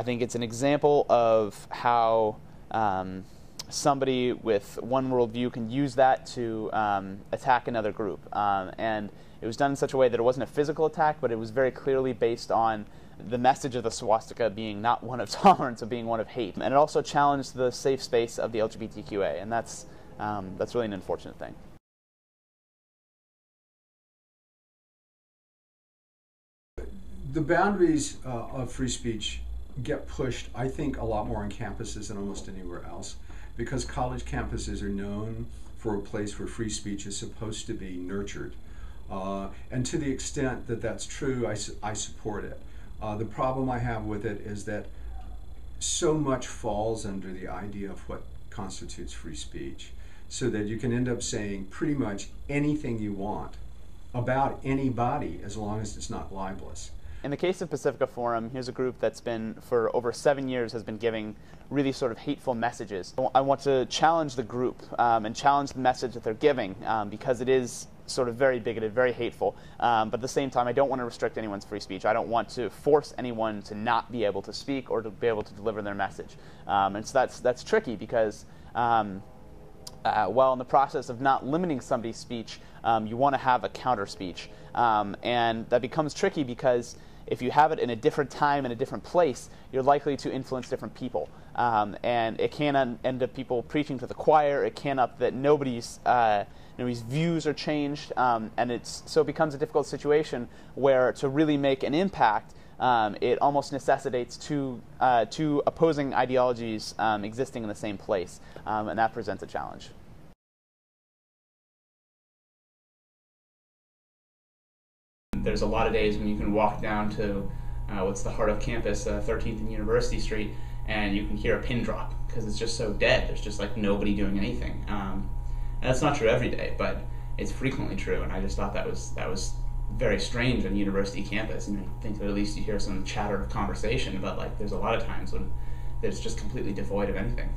I think it's an example of how somebody with one worldview can use that to attack another group. And it was done in such a way that it wasn't a physical attack, but it was very clearly based on the message of the swastika being not one of tolerance, but being one of hate. And it also challenged the safe space of the LGBTQA, and that's really an unfortunate thing. The boundaries of free speech get pushed, I think, a lot more on campuses than almost anywhere else, because college campuses are known for a place where free speech is supposed to be nurtured. And to the extent that that's true, I support it. The problem I have with it is that so much falls under the idea of what constitutes free speech, so that you can end up saying pretty much anything you want about anybody as long as it's not libelous. In the case of Pacifica Forum, here's a group that's been, for over 7 years, has been giving really sort of hateful messages. I want to challenge the group and challenge the message that they're giving because it is sort of very bigoted, very hateful. But at the same time, I don't want to restrict anyone's free speech. I don't want to force anyone to not be able to speak or to be able to deliver their message. And so that's tricky because while in the process of not limiting somebody's speech, you want to have a counter speech. And that becomes tricky because if you have it in a different time and a different place, you're likely to influence different people. And it can end up people preaching to the choir. It can up that nobody's views are changed. And so it becomes a difficult situation where to really make an impact, it almost necessitates two opposing ideologies existing in the same place. And that presents a challenge. There's a lot of days when you can walk down to what's the heart of campus, 13th and University Street, and you can hear a pin drop because it's just so dead. There's just like nobody doing anything. And that's not true every day, but it's frequently true. And I just thought that was very strange on a university campus. And I think that at least you hear some chatter of conversation, but like there's a lot of times when it's just completely devoid of anything.